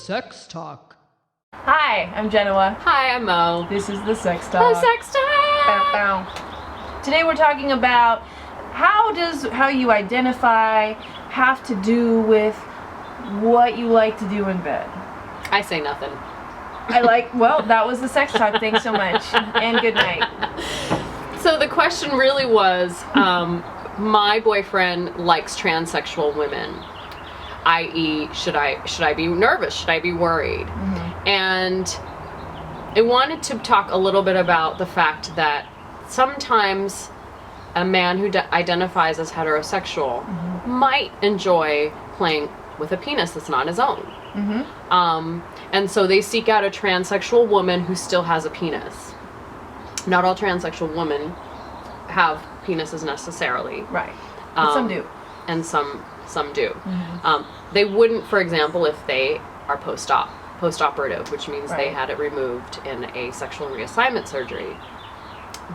Sex Talk. Hi, I'm Jenoa. Hi, I'm Mou. This is the Sex Talk. The Sex Talk! Bow, bow. Today we're talking about how you identify have to do with what you like to do in bed. I say nothing. Well, that was the Sex Talk. Thanks so much. And good night. So the question really was, my boyfriend likes transsexual women. I.e., should I be nervous? Should I be worried? Mm-hmm. And I wanted to talk a little bit about the fact that sometimes a man who identifies as heterosexual mm-hmm. might enjoy playing with a penis that's not his own. Mm-hmm. And so they seek out a transsexual woman who still has a penis. Not all transsexual women have penises necessarily. Right. But some do. And some do. Mm-hmm. They wouldn't, for example, if they are post-operative, which means they had it removed in a sexual reassignment surgery.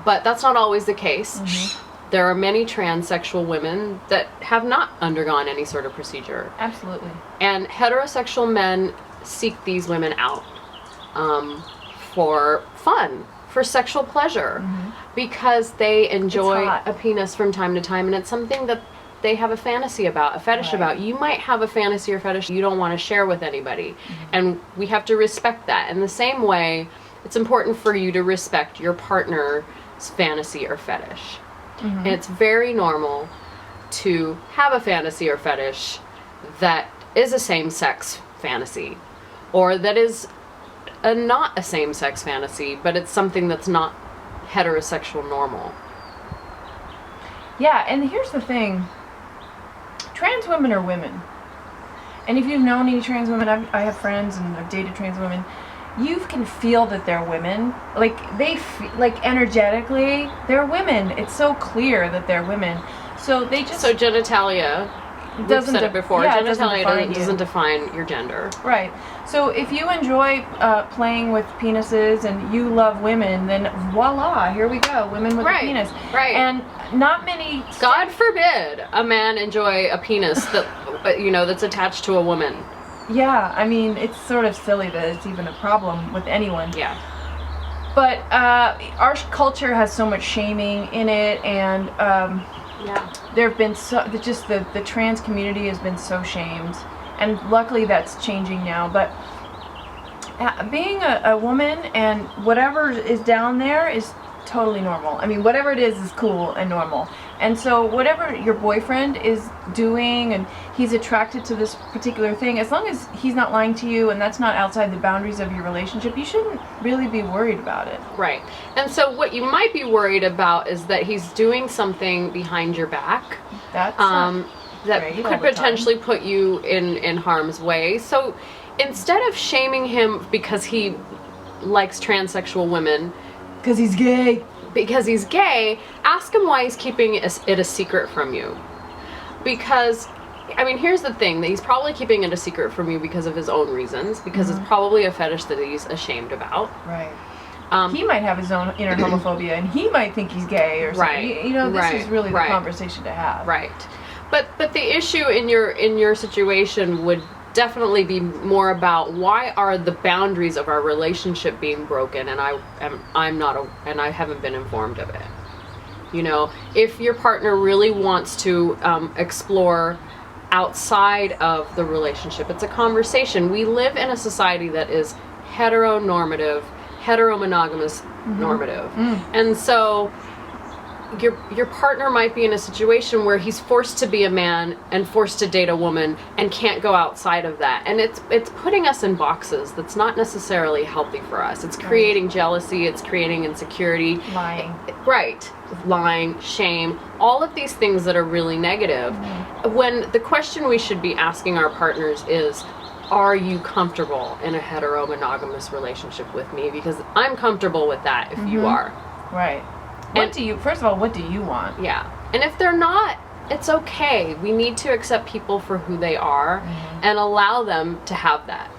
But that's not always the case. Mm-hmm. There are many transsexual women that have not undergone any sort of procedure. Absolutely. And heterosexual men seek these women out for fun, for sexual pleasure, mm-hmm. because they enjoy a penis from time to time, and it's something that they have a fantasy about, a fetish about. You might have a fantasy or fetish you don't want to share with anybody, mm-hmm. and we have to respect that. In the same way, it's important for you to respect your partner's fantasy or fetish. Mm-hmm. And it's very normal to have a fantasy or fetish that is a same-sex fantasy, or that is not a same-sex fantasy, but it's something that's not heterosexual normal. Yeah, and here's the thing. Trans women are women. And if you've known any trans women, I have friends and I've dated trans women, you can feel that they're women. Like, energetically, they're women. It's so clear that they're women. So they just... So genitalia... We've said it before. Yeah, genitalia doesn't define your gender. Right. So if you enjoy playing with penises and you love women, then voila, here we go, women with a penis. Right. And not many... God forbid a man enjoy a penis that, that's attached to a woman. Yeah, I mean, it's sort of silly that it's even a problem with anyone. Yeah. But our culture has so much shaming in it, and... there have been the trans community has been so shamed, and luckily that's changing now. But being a woman and whatever is down there is totally normal. I mean, whatever it is cool and normal. And so whatever your boyfriend is doing and he's attracted to this particular thing, as long as he's not lying to you and that's not outside the boundaries of your relationship, you shouldn't really be worried about it. Right. And so what you might be worried about is that he's doing something behind your back that could potentially put you in harm's way. So instead of shaming him because he likes transsexual women, because he's gay, ask him why he's keeping it a secret from you. Because, I mean, here's the thing, that he's probably keeping it a secret from you because of his own reasons, because mm-hmm. it's probably a fetish that he's ashamed about. Right. He might have his own inner homophobia, and he might think he's gay or something. Right. This is really the conversation to have. Right. But the issue in your situation would definitely be more about why are the boundaries of our relationship being broken, and I haven't been informed of it. If your partner really wants to explore outside of the relationship, it's a conversation. We live in a society that is heteronormative, heteromonogamous mm-hmm. normative. And so your partner might be in a situation where he's forced to be a man and forced to date a woman and can't go outside of that, and it's putting us in boxes that's not necessarily healthy for us. It's creating jealousy, it's creating insecurity, lying, shame, all of these things that are really negative. Mm-hmm. When the question we should be asking our partners is, are you comfortable in a heteromonogamous relationship with me? Because I'm comfortable with that if mm-hmm. you are. Right. First of all, what do you want? Yeah. And if they're not, it's okay. We need to accept people for who they are mm-hmm. and allow them to have that.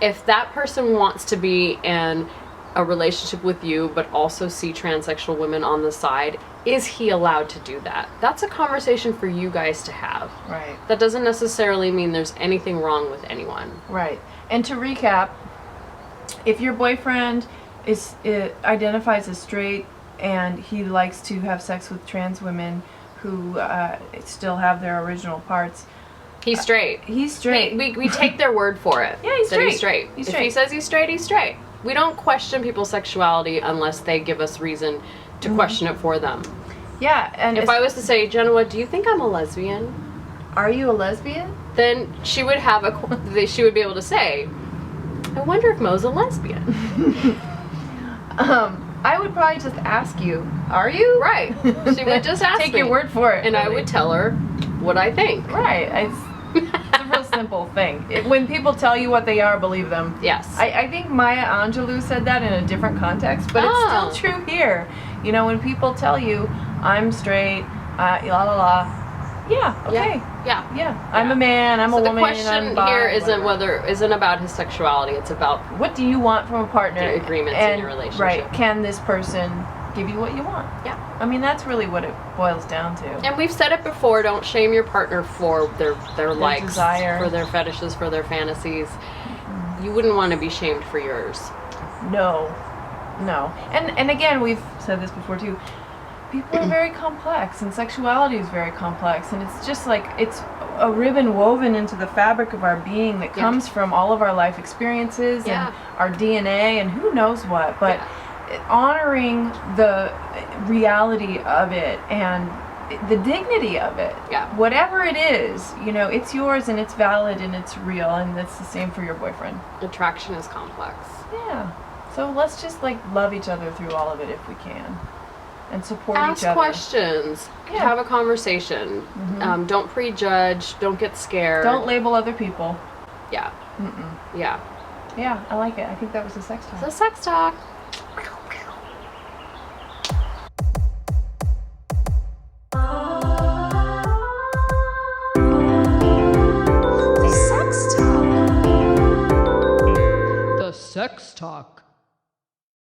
If that person wants to be in a relationship with you but also see transsexual women on the side, is he allowed to do that? That's a conversation for you guys to have. Right. That doesn't necessarily mean there's anything wrong with anyone. Right. And to recap, if your boyfriend identifies as straight and he likes to have sex with trans women who still have their original parts, he's straight. He's straight. We take their word for it. Yeah, he's that straight. He's straight. He's if straight. he says he's straight, he's straight. We don't question people's sexuality unless they give us reason to question it for them. Yeah, and if I was to say, Jenoa, do you think I'm a lesbian? Are you a lesbian? Then she would have she would be able to say, I wonder if Mou's a lesbian. I would probably just ask you, are you? Right. She would just ask Take me. your word for it. And really. I would tell her what I think. Right. It's a real simple thing. When people tell you what they are, believe them. Yes. I think Maya Angelou said that in a different context, but it's still true here. You know, when people tell you, I'm straight, la la la, yeah, okay. Yeah. I'm a man, I'm a woman. So the question here isn't about his sexuality, it's about what do you want from a partner? The agreements in your relationship. Right, can this person give you what you want? Yeah. I mean, that's really what it boils down to. And we've said it before, don't shame your partner for their likes, desire, for their fetishes, for their fantasies. You wouldn't want to be shamed for yours. No. And again, we've said this before too. People are very complex, and sexuality is very complex, and it's just like it's a ribbon woven into the fabric of our being that comes from all of our life experiences and our DNA and who knows what. But honoring the reality of it and the dignity of it, whatever it is, you know, it's yours and it's valid and it's real, and it's the same for your boyfriend. Attraction is complex. Yeah. So let's just like love each other through all of it if we can. And support Ask each other. questions. Yeah. Have a conversation. Don't prejudge. Don't get scared. Don't label other people. Yeah. Yeah. Yeah, I like it. I think that was the sex talk. The sex talk. The sex talk.